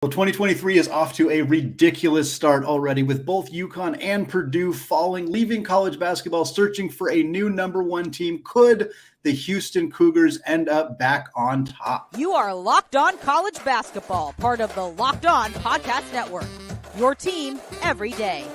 Well, 2023 is off to a ridiculous start already, with both UConn and Purdue falling, leaving college basketball searching for a new number one team. Could the Houston Cougars end up back on top? You are Locked On College Basketball, part of the Locked On Podcast Network. Your team every day.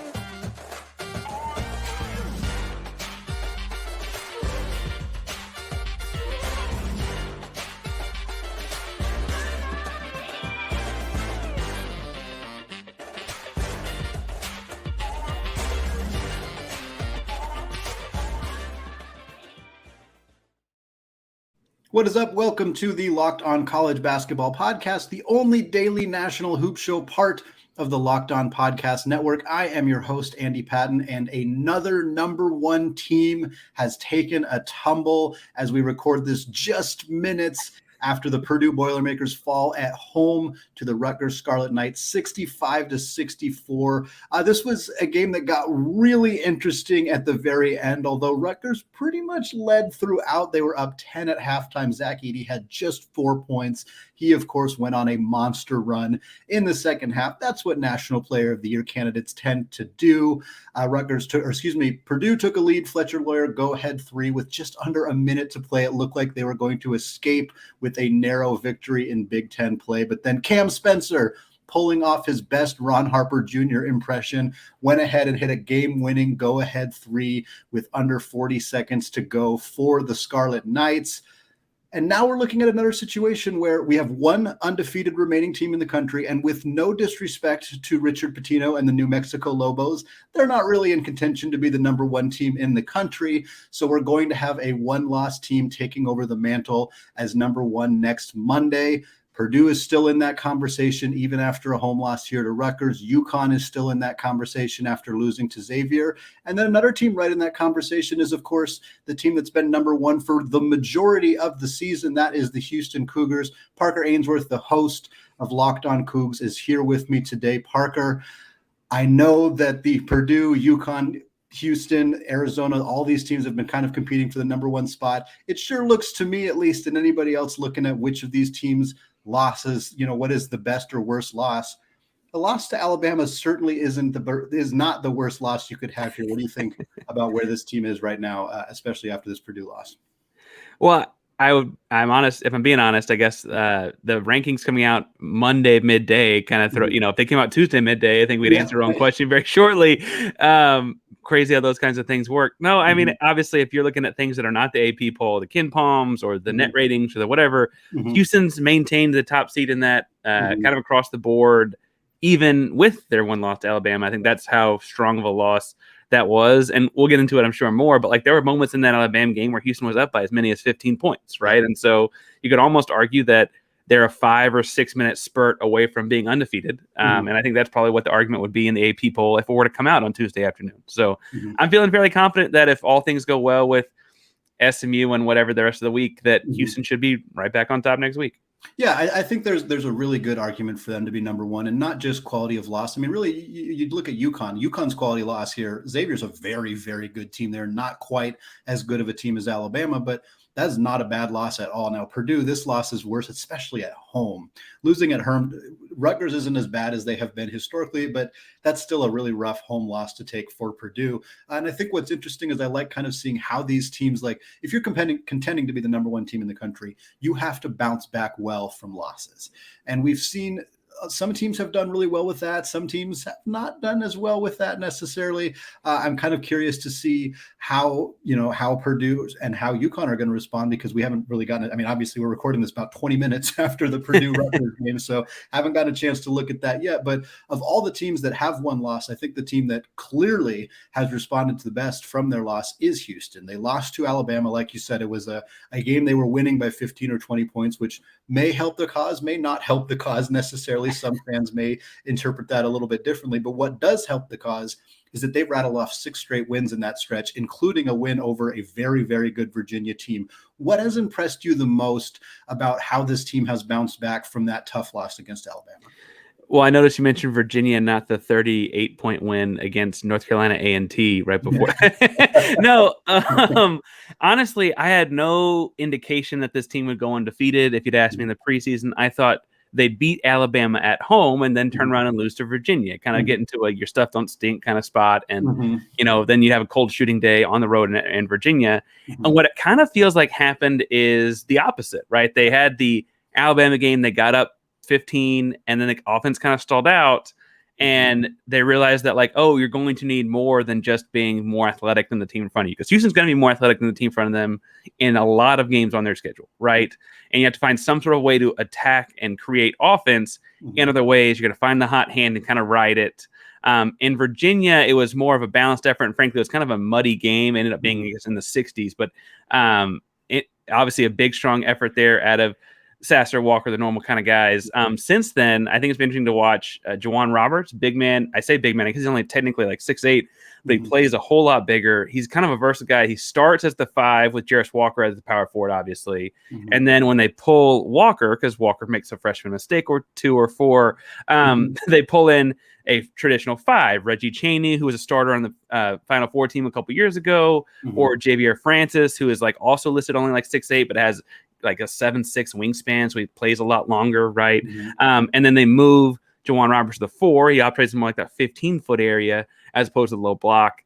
What is up? Welcome to the Locked On College Basketball Podcast, the only daily national hoop show part of the Locked On Podcast Network. I am your host, Andy Patton, and another number one team has taken a tumble as we record this just minutes after the Purdue Boilermakers fall at home to the Rutgers Scarlet Knights, 65-64. This was a game that got really interesting at the very end, although Rutgers pretty much led throughout. They were up 10 at halftime. Zach Edey had just 4 points. He, of course, went on a monster run in the second half. That's what National Player of the Year candidates tend to do. Purdue took a lead. Fletcher Lawyer go-ahead three with just under a minute to play. It looked like they were going to escape with a narrow victory in Big Ten play. But then Cam Spencer, pulling off his best Ron Harper Jr. impression, went ahead and hit a game-winning go-ahead three with under 40 seconds to go for the Scarlet Knights. And now we're looking at another situation where we have one undefeated remaining team in the country, and with no disrespect to Richard Pitino and the New Mexico Lobos, they're not really in contention to be the number one team in the country. So we're going to have a one-loss team taking over the mantle as number one next Monday. Purdue is still in that conversation even after a home loss here to Rutgers. UConn is still in that conversation after losing to Xavier. And then another team right in that conversation is, of course, the team that's been number one for the majority of the season. That is the Houston Cougars. Parker Ainsworth, the host of Locked On Cougs, is here with me today. Parker, I know that the Purdue, UConn, Houston, Arizona, all these teams have been kind of competing for the number one spot. It sure looks to me, at least, and anybody else looking at which of these teams' losses, what is the best or worst loss? The loss to Alabama certainly is not the worst loss you could have here. What do you think about where this team is right now, especially after this Purdue loss? Well, I'm honest. If I'm being honest, I guess the rankings coming out Monday midday kind of throw. If they came out Tuesday midday, I think we'd answer our own question very shortly. Crazy how those kinds of things work. No, I mean, obviously, if you're looking at things that are not the AP poll, the Kin Palms or the net ratings or the whatever, Houston's maintained the top seed in that kind of across the board, even with their one loss to Alabama. I think that's how strong of a loss that was. And we'll get into it, I'm sure, more. But there were moments in that Alabama game where Houston was up by as many as 15 points, right? And so you could almost argue that they're a 5 or 6 minute spurt away from being undefeated. And I think that's probably what the argument would be in the AP poll if it were to come out on Tuesday afternoon. So I'm feeling fairly confident that if all things go well with SMU and whatever the rest of the week, that Houston should be right back on top next week. Yeah, I think there's a really good argument for them to be number one, and not just quality of loss. I mean, really, you'd look at UConn. UConn's quality loss here. Xavier's a very, very good team. They're not quite as good of a team as Alabama, but that's not a bad loss at all. Now, Purdue, this loss is worse, especially at home. Losing at home, Rutgers isn't as bad as they have been historically, but that's still a really rough home loss to take for Purdue. And I think what's interesting is I like kind of seeing how these teams, if you're contending to be the number one team in the country, you have to bounce back well from losses. And we've seen some teams have done really well with that. Some teams have not done as well with that necessarily. I'm kind of curious to see how Purdue and how UConn are going to respond, because we haven't really gotten it. I mean, obviously we're recording this about 20 minutes after the Purdue Rutgers game, so haven't gotten a chance to look at that yet. But of all the teams that have one loss, I think the team that clearly has responded to the best from their loss is Houston. They lost to Alabama. Like you said, it was a game they were winning by 15 or 20 points, which may help the cause, may not help the cause necessarily. Some fans may interpret that a little bit differently, but what does help the cause is that they've rattled off 6 straight wins in that stretch, including a win over a very, very good Virginia team. What has impressed you the most about how this team has bounced back from that tough loss against Alabama? Well, I noticed you mentioned Virginia, not the 38-point win against North Carolina A&T right before. No, honestly, I had no indication that this team would go undefeated. If you'd asked me in the preseason, I thought they beat Alabama at home and then turn around and lose to Virginia, kind of get into a your stuff don't stink kind of spot. And, then you have a cold shooting day on the road in Virginia. And what it kind of feels like happened is the opposite, right? They had the Alabama game, they got up 15, and then the offense kind of stalled out. And they realized that, like, oh, you're going to need more than just being more athletic than the team in front of you. Because Houston's going to be more athletic than the team in front of them in a lot of games on their schedule, right? And you have to find some sort of way to attack and create offense in other ways. You're going to find the hot hand and kind of ride it. In Virginia, it was more of a balanced effort. And frankly, it was kind of a muddy game. It ended up being, I guess, in the 60s. But it obviously a big, strong effort there out of Sasser, Walker, the normal kind of guys. Since then, I think it's been interesting to watch Juwan Roberts, big man. I say big man because he's only technically like 6'8", but he plays a whole lot bigger. He's kind of a versatile guy. He starts as the 5 with Jarris Walker as the power forward, obviously. And then when they pull Walker, because Walker makes a freshman mistake or 2 or 4, they pull in a traditional 5, Reggie Chaney, who was a starter on the Final Four team a couple years ago, or Javier Francis, who is like also listed only like 6'8", but has like a 7'6" wingspan, so he plays a lot longer, right? And then they move Juwan Roberts to the 4. He operates in more like that 15-foot area as opposed to the low block.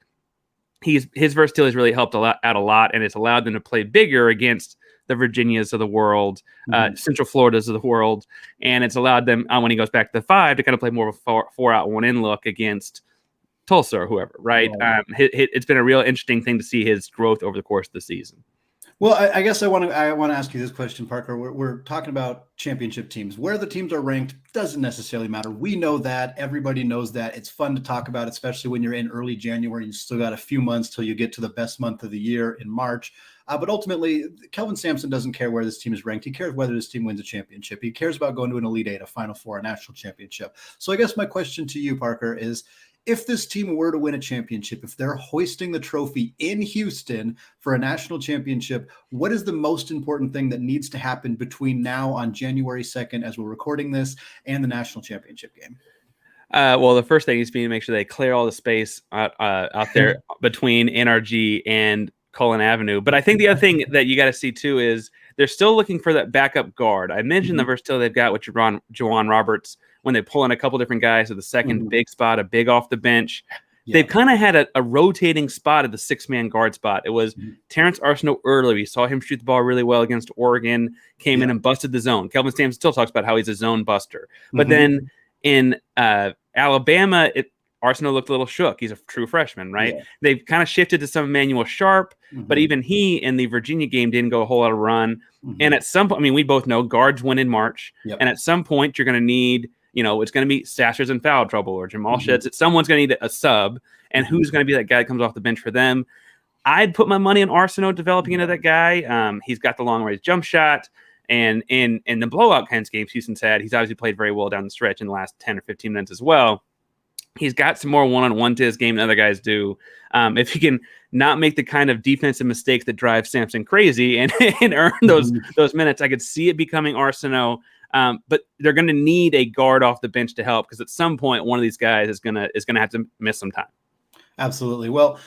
His versatility has really helped out a lot, and it's allowed them to play bigger against the Virginias of the world, Central Floridas of the world, and it's allowed them, when he goes back to the 5, to kind of play more of a 4-out, 1-in look against Tulsa or whoever, right? It's been a real interesting thing to see his growth over the course of the season. Well, I guess I want to ask you this question, Parker. We're talking about championship teams. Where the teams are ranked doesn't necessarily matter. We know that. Everybody knows that. It's fun to talk about, especially when you're in early January. You still got a few months till you get to the best month of the year in March. But ultimately, Kelvin Sampson doesn't care where this team is ranked. He cares whether this team wins a championship. He cares about going to an Elite Eight, a Final Four, a national championship. So I guess my question to you, Parker, is if this team were to win a championship, if they're hoisting the trophy in Houston for a national championship, what is the most important thing that needs to happen between now on January 2nd, as we're recording this, and the national championship game? Well, the first thing needs to be to make sure they clear all the space out there between NRG and Cullen Avenue. But I think the other thing that you got to see, too, is they're still looking for that backup guard. I mentioned the versatility they've got with Juwan Roberts when they pull in a couple different guys to the second big spot, a big off the bench. They've kind of had a rotating spot at the 6-man guard spot. It was Terrence Arsenault early. We saw him shoot the ball really well against Oregon, came in and busted the zone. Kelvin Sampson still talks about how he's a zone buster. But then in Alabama, Arsenault looked a little shook. He's a true freshman, right? They've kind of shifted to some Emmanuel Sharp, but even he in the Virginia game didn't go a whole lot of run. And at some point, I mean, we both know guards win in March. And at some point, you're going to need, it's going to be Sasser's in foul trouble or Jamal Sheds. Someone's going to need a sub. And who's going to be that guy that comes off the bench for them? I'd put my money on Arsenault developing into that guy. He's got the long range jump shot. And in the blowout kinds of games Houston's had, he's obviously played very well down the stretch in the last 10 or 15 minutes as well. He's got some more one-on-one to his game than other guys do. If he can not make the kind of defensive mistakes that drive Sampson crazy and earn those minutes, I could see it becoming Arsenault. But they're going to need a guard off the bench to help, because at some point one of these guys is going to have to miss some time. Absolutely. Well,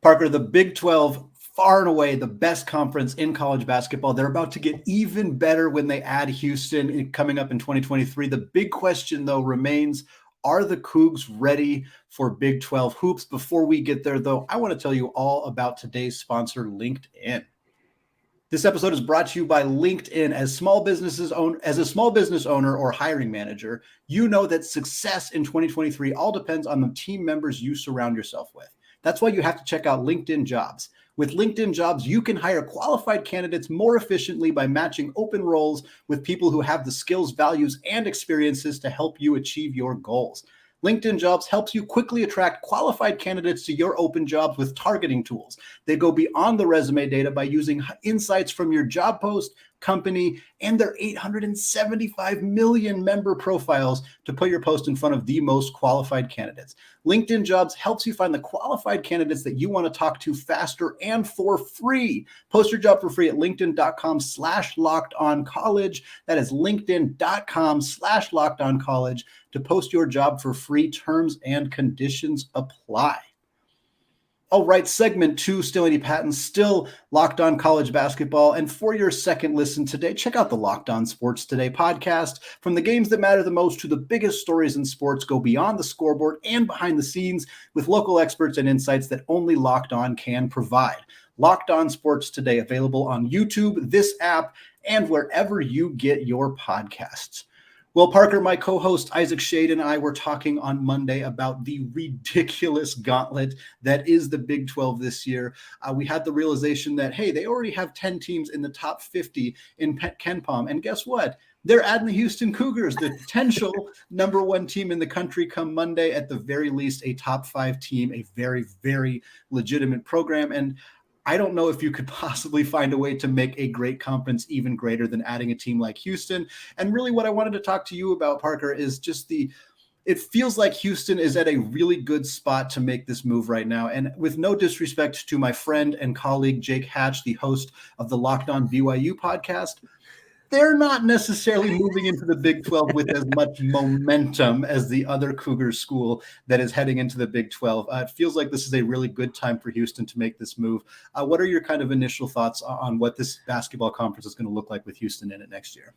Parker, the Big 12, far and away the best conference in college basketball. They're about to get even better when they add Houston coming up in 2023. The big question, though, remains, are the Cougs ready for Big 12 hoops? Before we get there, though, I want to tell you all about today's sponsor, LinkedIn. This episode is brought to you by LinkedIn. As a small business owner or hiring manager, you know that success in 2023 all depends on the team members you surround yourself with. That's why you have to check out LinkedIn Jobs. With LinkedIn Jobs, you can hire qualified candidates more efficiently by matching open roles with people who have the skills, values, and experiences to help you achieve your goals. LinkedIn Jobs helps you quickly attract qualified candidates to your open jobs with targeting tools. They go beyond the resume data by using insights from your job post, company, and their 875 million member profiles to put your post in front of the most qualified candidates. LinkedIn Jobs helps you find the qualified candidates that you want to talk to faster and for free. Post your job for free at linkedin.com/lockedoncollege. That is linkedin.com/lockedoncollege to post your job for free. Terms and conditions apply. All right, segment 2, still Andy Patton, still Locked On College Basketball. And for your second listen today, check out the Locked On Sports Today podcast. From the games that matter the most to the biggest stories in sports, go beyond the scoreboard and behind the scenes with local experts and insights that only Locked On can provide. Locked On Sports Today, available on YouTube, this app, and wherever you get your podcasts. Well, Parker, my co-host Isaac Shade and I were talking on Monday about the ridiculous gauntlet that is the Big 12 this year. We had the realization that, hey, they already have 10 teams in the top 50 in KenPom. And guess what? They're adding the Houston Cougars, the potential number 1 team in the country come Monday, at the very least, a top 5 team, a very, very legitimate program. And I don't know if you could possibly find a way to make a great conference even greater than adding a team like Houston. And really what I wanted to talk to you about, Parker, is just it feels like Houston is at a really good spot to make this move right now. And with no disrespect to my friend and colleague, Jake Hatch, the host of the Locked On BYU podcast, they're not necessarily moving into the Big 12 with as much momentum as the other Cougars school that is heading into the Big 12. It feels like this is a really good time for Houston to make this move. What are your kind of initial thoughts on what this basketball conference is going to look like with Houston in it next year?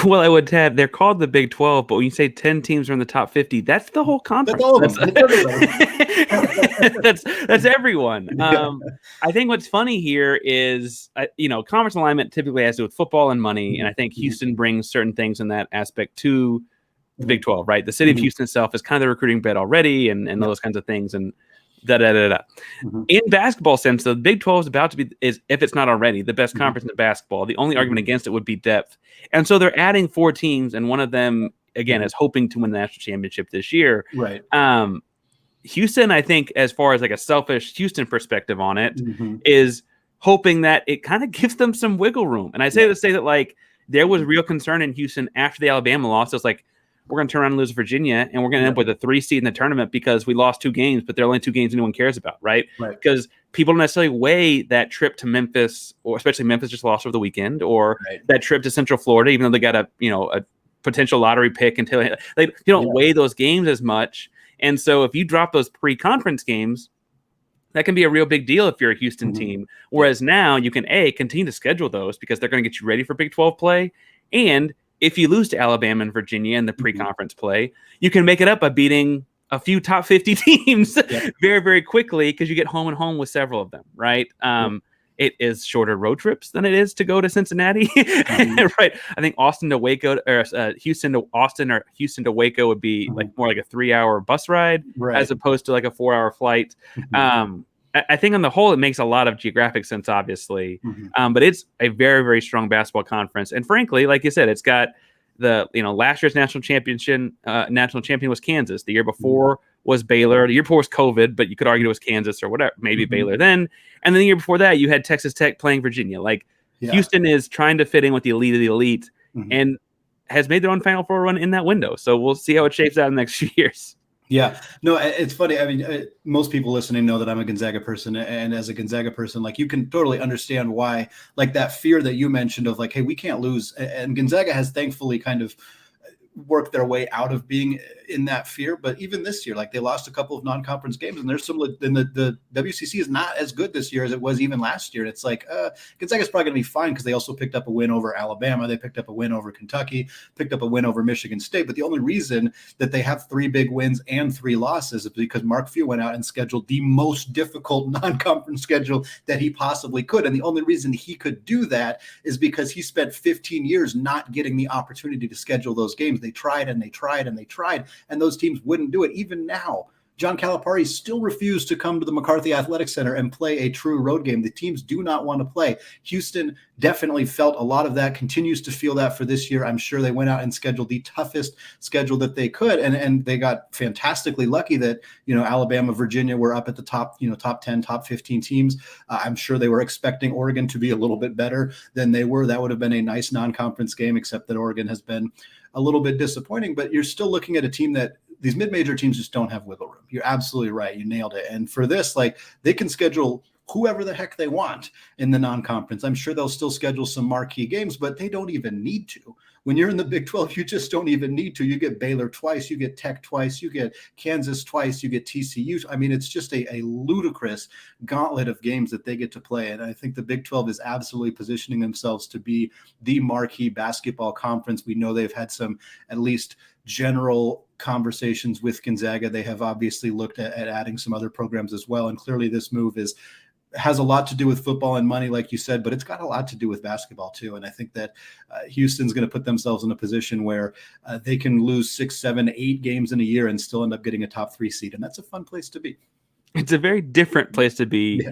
Well, I would add, they're called the Big 12, but when you say 10 teams are in the top 50, that's the whole conference. That's everyone. I think what's funny here is, conference alignment typically has to do with football and money, and I think Houston brings certain things in that aspect to the Big 12, right? The city of Houston itself is kind of the recruiting bed already, and those kinds of things, and da-da-da-da. In basketball sense, the Big 12 is about to be, if it's not already, the best conference in basketball. The only argument against it would be depth. And so they're adding 4 teams, and one of them, again, is hoping to win the national championship this year. Right. Houston, I think, as far as like a selfish Houston perspective on it, is hoping that it kind of gives them some wiggle room. And I say to say that, like, there was real concern in Houston after the Alabama loss. It was like, we're going to turn around and lose Virginia, and we're going to end up with a 3 seed in the tournament because we lost 2 games, but they're only 2 games anyone cares about, right? Because people don't necessarily weigh that trip to Memphis, or especially Memphis just lost over the weekend, or that trip to Central Florida, even though they got a potential lottery pick until you don't weigh those games as much. And so if you drop those pre-conference games, that can be a real big deal if you're a Houston team. Whereas now you can continue to schedule those because they're going to get you ready for Big 12 play, and if you lose to Alabama and Virginia in the pre-conference play, you can make it up by beating a few top 50 teams very, very quickly because you get home and home with several of them, right? It is shorter road trips than it is to go to Cincinnati, right? I think Austin to Waco, or Houston to Austin, or Houston to Waco would be like more like a 3-hour bus ride as opposed to like a 4-hour flight. I think on the whole, it makes a lot of geographic sense, obviously, but it's a very, very strong basketball conference. And frankly, like you said, it's got the, last year's national champion was Kansas. The year before was Baylor. The year before was COVID, but you could argue it was Kansas or whatever, maybe Baylor then. And then the year before that, you had Texas Tech playing Virginia. Like Houston is trying to fit in with the elite of the elite and has made their own Final Four run in that window. So we'll see how it shapes out in the next few years. Yeah, no, it's funny. I mean, most people listening know that I'm a Gonzaga person, and as a Gonzaga person, like, you can totally understand why, like, that fear that you mentioned of like, hey, we can't lose. And Gonzaga has thankfully kind of worked their way out of being in that fear. But even this year, like, they lost a couple of non-conference games, and there's some, and the WCC is not as good this year as it was even last year. And it's like, Gonzaga's probably going to be fine because they also picked up a win over Alabama. They picked up a win over Kentucky, picked up a win over Michigan State. But the only reason that they have 3 big wins and 3 losses is because Mark Few went out and scheduled the most difficult non-conference schedule that he possibly could. And the only reason he could do that is because he spent 15 years not getting the opportunity to schedule those games. They tried and they tried and they tried, and those teams wouldn't do it. Even now, John Calipari still refused to come to the McCarthy Athletic Center and play a true road game. The teams do not want to play. Houston definitely felt a lot of that, continues to feel that for this year. I'm sure they went out and scheduled the toughest schedule that they could, and they got fantastically lucky that, Alabama, Virginia were up at the top, top 10, top 15 teams. I'm sure they were expecting Oregon to be a little bit better than they were. That would have been a nice non-conference game, except that Oregon has been a little bit disappointing. But you're still looking at a team that these mid-major teams just don't have wiggle room. You're absolutely right. You nailed it. And for this, like, they can schedule whoever the heck they want in the non-conference. I'm sure they'll still schedule some marquee games, but they don't even need to. When you're in the Big 12, you just don't even need to. You get Baylor twice, you get Tech twice, you get Kansas twice, you get TCU. I mean, it's just a ludicrous gauntlet of games that they get to play. And I think the Big 12 is absolutely positioning themselves to be the marquee basketball conference. We know they've had some at least general conversations with Gonzaga. They have obviously looked at adding some other programs as well. And clearly this move has a lot to do with football and money, like you said, but it's got a lot to do with basketball too. And I think that Houston's going to put themselves in a position where they can lose 6, 7, 8 games in a year and still end up getting a top 3 seed. And that's a fun place to be. It's a very different place to be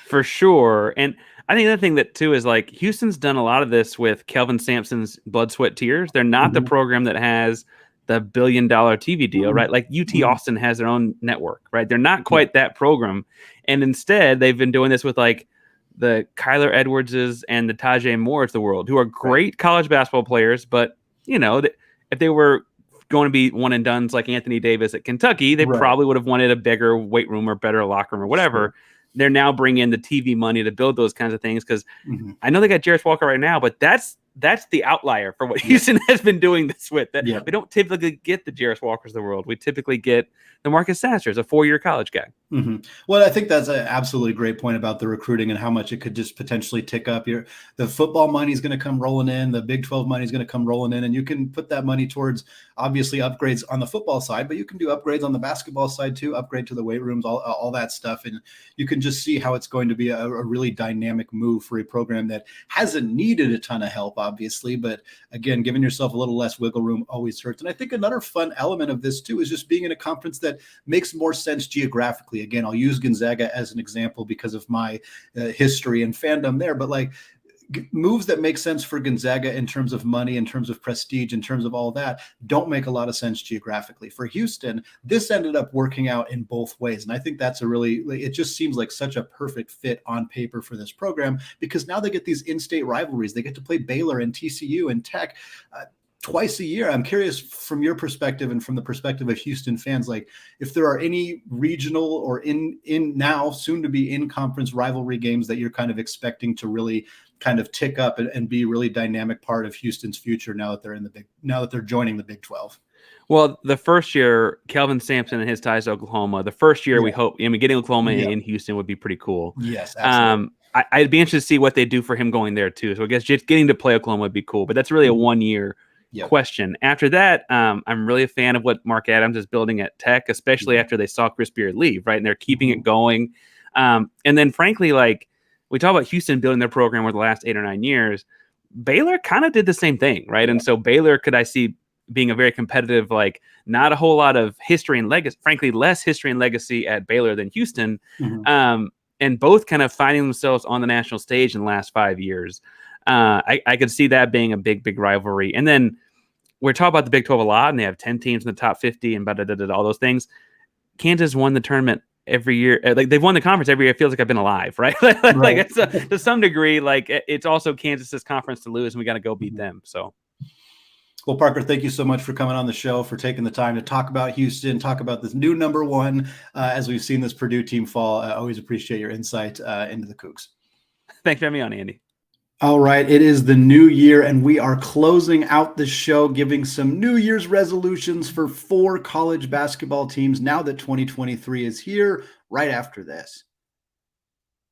for sure. And I think the thing that too is like Houston's done a lot of this with Kelvin Sampson's blood, sweat, tears. They're not the program that has the $1 billion TV deal, right? Like UT Austin has their own network, right? They're not quite that program. And instead they've been doing this with like the Kyler Edwardses and the Tajay Moores of the world, who are great college basketball players. But you know, if they were going to be one and dones like Anthony Davis at Kentucky, they probably would have wanted a bigger weight room or better locker room or whatever. They're now bringing in the TV money to build those kinds of things. Cause I know they got Jarris Walker right now, but that's the outlier for what Houston has been doing this with. We don't typically get the Jarris Walkers of the world. We typically get the Marcus Sasters, a 4-year college guy. Well, I think that's an absolutely great point about the recruiting and how much it could just potentially tick up. The football money is going to come rolling in. The Big 12 money is going to come rolling in, and you can put that money towards obviously upgrades on the football side, but you can do upgrades on the basketball side too, upgrade to the weight rooms, all that stuff. And you can just see how it's going to be a really dynamic move for a program that hasn't needed a ton of help, obviously. But again, giving yourself a little less wiggle room always hurts. And I think another fun element of this too is just being in a conference that makes more sense geographically. Again, I'll use Gonzaga as an example because of my history and fandom there, but like moves that make sense for Gonzaga in terms of money, in terms of prestige, in terms of all that, don't make a lot of sense geographically. For Houston, this ended up working out in both ways. And I think that's it just seems like such a perfect fit on paper for this program, because now they get these in-state rivalries. They get to play Baylor and TCU and Tech twice a year. I'm curious from your perspective and from the perspective of Houston fans, like if there are any regional or in now soon to be in conference rivalry games that you're kind of expecting to really kind of tick up and be a really dynamic part of Houston's future now that they're joining the Big 12. Well, the first year, Kelvin Sampson and his ties to Oklahoma, the first year we hope, getting Oklahoma in Houston would be pretty cool. Yes, absolutely. I'd be interested to see what they do for him going there too. So I guess just getting to play Oklahoma would be cool, but that's really a 1-year question. After that, I'm really a fan of what Mark Adams is building at Tech, especially after they saw Chris Beard leave, right? And they're keeping it going. And then frankly, like we talk about Houston building their program over the last 8 or 9 years, Baylor kind of did the same thing, right? And so Baylor could I see being a very competitive, like not a whole lot of history and legacy, frankly, less history and legacy at Baylor than Houston. And both kind of finding themselves on the national stage in the last 5 years. I could see that being a big rivalry. And then we're talking about the Big 12 a lot, and they have 10 teams in the top 50 and all those things. Kansas won the tournament every year. Like they've won the conference every year. It feels like I've been alive, right? Like it's to some degree, like it's also Kansas's conference to lose, and we got to go beat them. So. Well, Parker, thank you so much for coming on the show, for taking the time to talk about Houston, talk about this new number 1 as we've seen this Purdue team fall. I always appreciate your insight into the Cougs. Thanks for having me on, Andy. All right, it is the new year, and we are closing out the show, giving some New Year's resolutions for 4 college basketball teams now that 2023 is here, right after this.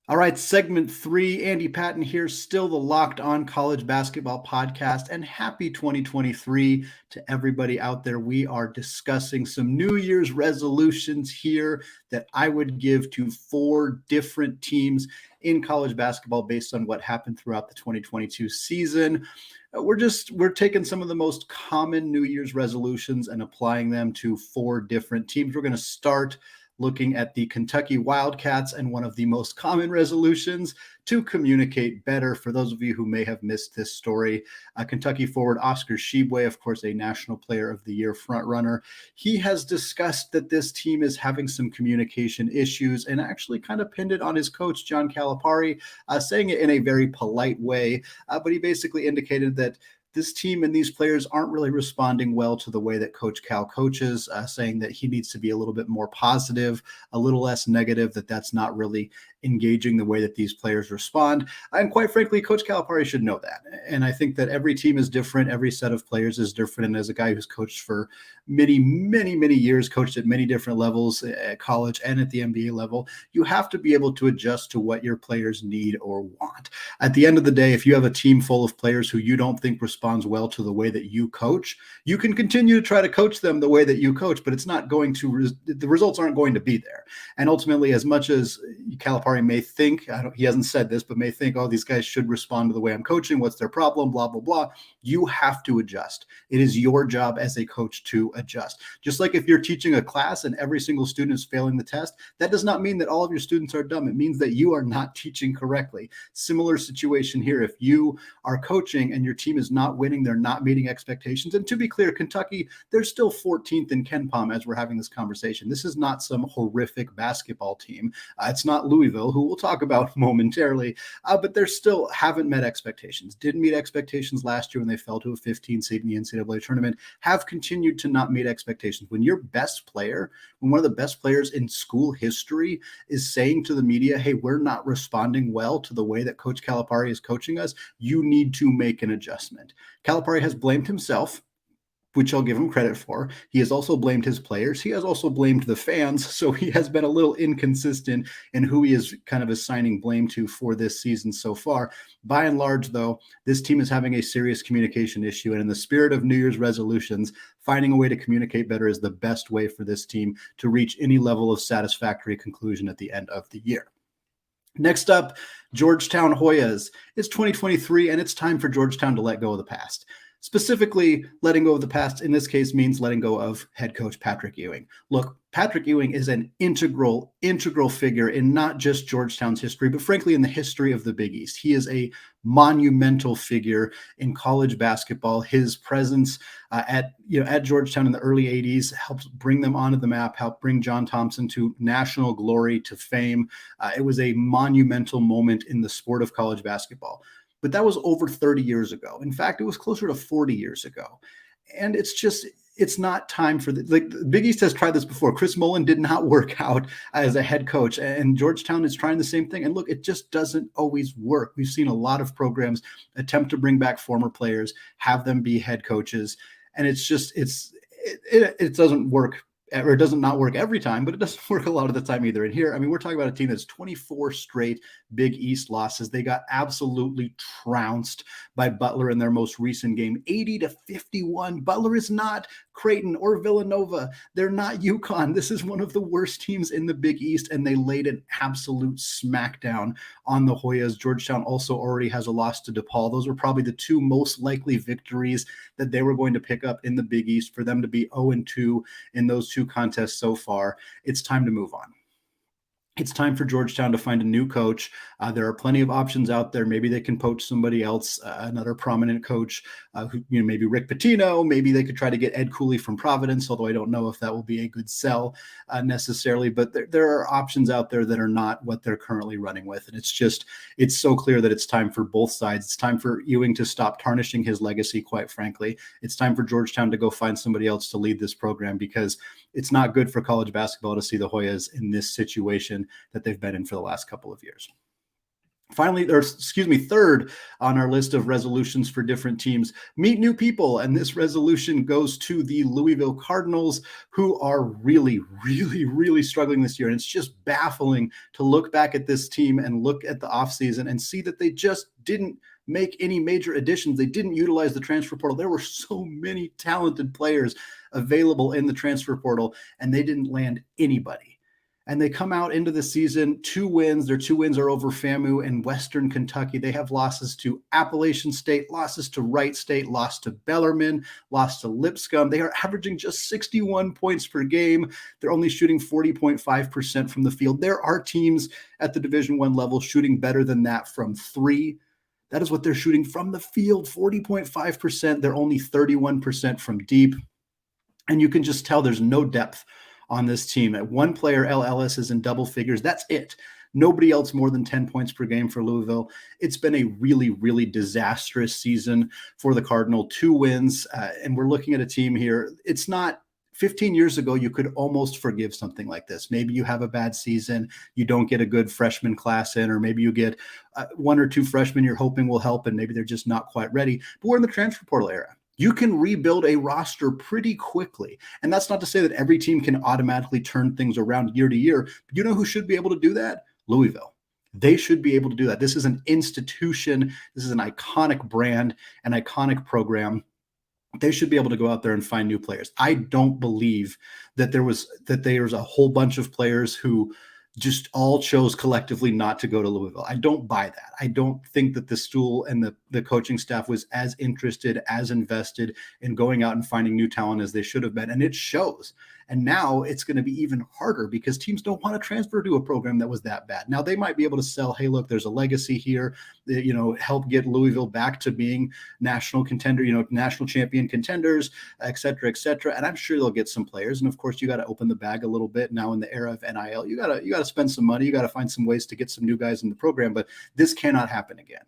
All right, segment 3, Andy Patton here, still the Locked On College Basketball Podcast, and happy 2023 to everybody out there. We are discussing some New Year's resolutions here that I would give to 4 different teams in college basketball based on what happened throughout the 2022 season. We're taking some of the most common New Year's resolutions and applying them to 4 different teams. We're going to start looking at the Kentucky Wildcats, and one of the most common resolutions to communicate better. For those of you who may have missed this story, Kentucky forward Oscar Tshiebwe, of course, a National Player of the Year frontrunner, he has discussed that this team is having some communication issues and actually kind of pinned it on his coach, John Calipari, saying it in a very polite way. But he basically indicated that this team and these players aren't really responding well to the way that Coach Cal coaches, saying that he needs to be a little bit more positive, a little less negative, that's not really engaging the way that these players respond. And quite frankly, Coach Calipari should know that. And I think that every team is different. Every set of players is different. And as a guy who's coached for many, many, many years, coached at many different levels at college and at the NBA level, you have to be able to adjust to what your players need or want. At the end of the day, if you have a team full of players who you don't think responds well to the way that you coach, you can continue to try to coach them the way that you coach, but it's not going to, the results aren't going to be there. And ultimately, as much as Calipari may think, he hasn't said this, but may think, oh, these guys should respond to the way I'm coaching. What's their problem? Blah, blah, blah. You have to adjust. It is your job as a coach to adjust. Just like if you're teaching a class and every single student is failing the test, that does not mean that all of your students are dumb. It means that you are not teaching correctly. Similar situation here. If you are coaching and your team is not winning, they're not meeting expectations. And to be clear, Kentucky, they're still 14th in KenPom as we're having this conversation. This is not some horrific basketball team. It's not Louisville, who we'll talk about momentarily, but they still haven't met expectations. Didn't meet expectations last year when they fell to a 15 seed in the NCAA tournament, have continued to not meet expectations. When your best player, when one of the best players in school history is saying to the media, hey, we're not responding well to the way that Coach Calipari is coaching us, you need to make an adjustment. Calipari has blamed himself, which I'll give him credit for. He has also blamed his players. He has also blamed the fans. So he has been a little inconsistent in who he is kind of assigning blame to for this season so far. By and large, though, this team is having a serious communication issue. And in the spirit of New Year's resolutions, finding a way to communicate better is the best way for this team to reach any level of satisfactory conclusion at the end of the year. Next up, Georgetown Hoyas. It's 2023, and it's time for Georgetown to let go of the past. Specifically, letting go of the past in this case means letting go of head coach Patrick Ewing. Look, Patrick Ewing is an integral figure in not just Georgetown's history, but frankly in the history of the Big East. He is a monumental figure in college basketball. His presence at Georgetown in the early 80s helped bring them onto the map, helped bring John Thompson to national glory, to fame. It was a monumental moment in the sport of college basketball. But that was over 30 years ago. In fact, it was closer to 40 years ago. And it's not time for the Big East has tried this before. Chris Mullen did not work out as a head coach, and Georgetown is trying the same thing. And look, it just doesn't always work. We've seen a lot of programs attempt to bring back former players, have them be head coaches. And it doesn't work. Or it doesn't not work every time, but it doesn't work a lot of the time either. And here, I mean, we're talking about a team that's 24 straight Big East losses. They got absolutely trounced by Butler in their most recent game, 80-51. Butler is not Creighton or Villanova. They're not UConn. This is one of the worst teams in the Big East, and they laid an absolute smackdown on the Hoyas. Georgetown also already has a loss to DePaul. Those are probably the two most likely victories that they were going to pick up in the Big East. For them to be 0-2 in those two contests so far, it's time to move on. It's time for Georgetown to find a new coach. There are plenty of options out there. Maybe they can poach somebody else, another prominent coach, maybe Rick Pitino. Maybe they could try to get Ed Cooley from Providence, although I don't know if that will be a good sell necessarily. But there are options out there that are not what they're currently running with. And it's so clear that it's time for both sides. It's time for Ewing to stop tarnishing his legacy, quite frankly. It's time for Georgetown to go find somebody else to lead this program, because it's not good for college basketball to see the Hoyas in this situation that they've been in for the last couple of years. Finally, third on our list of resolutions for different teams, meet new people. And this resolution goes to the Louisville Cardinals, who are really, really, really struggling this year. And it's just baffling to look back at this team and look at the offseason and see that they just didn't make any major additions. They didn't utilize the transfer portal. There were so many talented players available in the transfer portal, and they didn't land anybody. And they come out into the season, 2 wins. Their 2 wins are over FAMU and Western Kentucky. They have losses to Appalachian State, losses to Wright State, loss to Bellarmine, loss to Lipscomb. They are averaging just 61 points per game. They're only shooting 40.5% from the field. There are teams at the Division I level shooting better than that from 3. That is what they're shooting from the field, 40.5%. They're only 31% from deep. And you can just tell there's no depth on this team. At one player, L. Ellis, is in double figures. That's it. Nobody else more than 10 points per game for Louisville. It's been a really, really disastrous season for the Cardinal. 2 wins, and we're looking at a team here. It's not 15 years ago, you could almost forgive something like this. Maybe you have a bad season, you don't get a good freshman class in, or maybe you get 1 or 2 freshmen you're hoping will help, and maybe they're just not quite ready. But we're in the transfer portal era. You can rebuild a roster pretty quickly. And that's not to say that every team can automatically turn things around year to year. But you know who should be able to do that? Louisville. They should be able to do that. This is an institution. This is an iconic brand, an iconic program. They should be able to go out there and find new players. I don't believe that there's a whole bunch of players who just all chose collectively not to go to Louisville. I don't buy that. I don't think that the Stool and the coaching staff was as interested, as invested in going out and finding new talent as they should have been. And it shows. And now it's going to be even harder because teams don't want to transfer to a program that was that bad. Now they might be able to sell, hey, look, there's a legacy here, help get Louisville back to being national contender, national champion contenders, et cetera, et cetera. And I'm sure they'll get some players. And of course, you got to open the bag a little bit now in the era of NIL. You got to spend some money. You got to find some ways to get some new guys in the program, but this cannot happen again.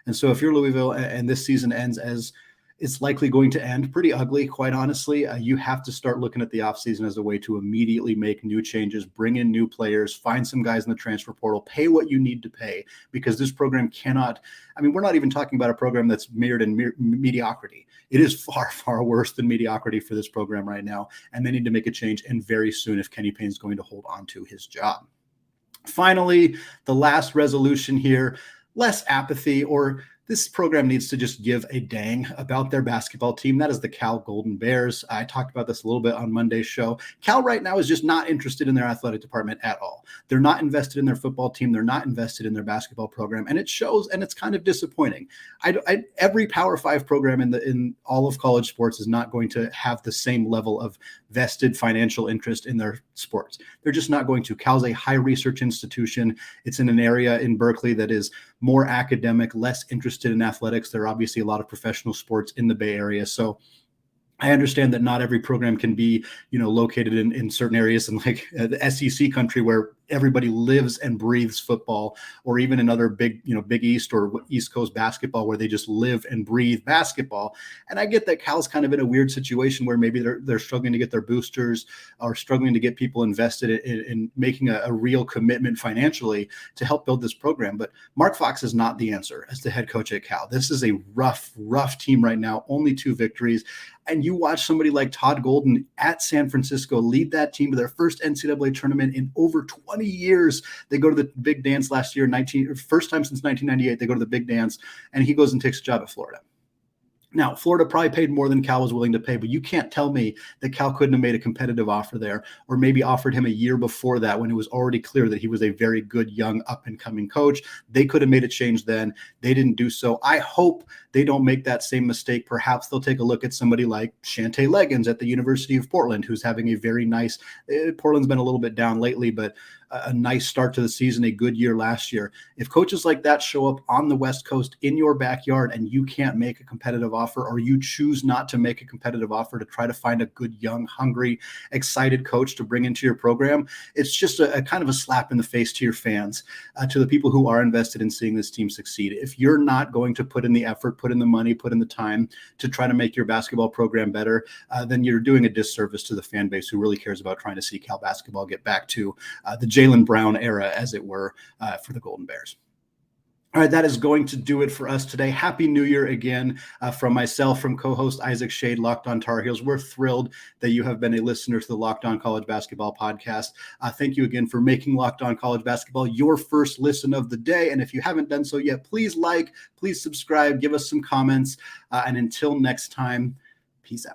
And so if you're Louisville and this season ends as it's likely going to end pretty ugly, quite honestly, you have to start looking at the offseason as a way to immediately make new changes, bring in new players, find some guys in the transfer portal, pay what you need to pay, because this program cannot, we're not even talking about a program that's mired in mediocrity. It is far, far worse than mediocrity for this program right now, and they need to make a change, and very soon if Kenny Payne's going to hold on to his job. Finally, the last resolution here, less apathy, or this program needs to just give a dang about their basketball team. That is the Cal Golden Bears. I talked about this a little bit on Monday's show. Cal right now is just not interested in their athletic department at all. They're not invested in their football team. They're not invested in their basketball program. And it shows, and it's kind of disappointing. Every Power 5 program in all of college sports is not going to have the same level of vested financial interest in their sports. They're just not going to. Cal's a high research institution. It's in an area in Berkeley that is more academic, less interested in athletics. There are obviously a lot of professional sports in the Bay Area. So I understand that not every program can be, located in certain areas in like the SEC country where everybody lives and breathes football, or even in other big East or East Coast basketball where they just live and breathe basketball. And I get that Cal's kind of in a weird situation where maybe they're struggling to get their boosters or struggling to get people invested in making a real commitment financially to help build this program. But Mark Fox is not the answer as the head coach at Cal. This is a rough team right now, only 2 victories. And you watch somebody like Todd Golden at San Francisco lead that team to their first NCAA tournament in over 20 years. They go to the big dance last year, first time since 1998, they go to the big dance, and he goes and takes a job at Florida. Now, Florida probably paid more than Cal was willing to pay, but you can't tell me that Cal couldn't have made a competitive offer there, or maybe offered him a year before that when it was already clear that he was a very good, young, up-and-coming coach. They could have made a change then. They didn't do so. I hope they don't make that same mistake. Perhaps they'll take a look at somebody like Shante Leggins at the University of Portland, who's having a very nice Portland's been a little bit down lately, but a nice start to the season, a good year last year. If coaches like that show up on the West Coast in your backyard and you can't make a competitive offer, or you choose not to make a competitive offer to try to find a good, young, hungry, excited coach to bring into your program, it's just a kind of a slap in the face to your fans, to the people who are invested in seeing this team succeed. If you're not going to put in the effort, put in the money, put in the time to try to make your basketball program better, then you're doing a disservice to the fan base who really cares about trying to see Cal basketball get back to the Jaylen Brown era, as it were, for the Golden Bears. All right, that is going to do it for us today. Happy New Year again from myself, from co-host Isaac Shade, Locked On Tar Heels. We're thrilled that you have been a listener to the Locked On College Basketball podcast. Thank you again for making Locked On College Basketball your first listen of the day. And if you haven't done so yet, please subscribe, give us some comments. And until next time, peace out.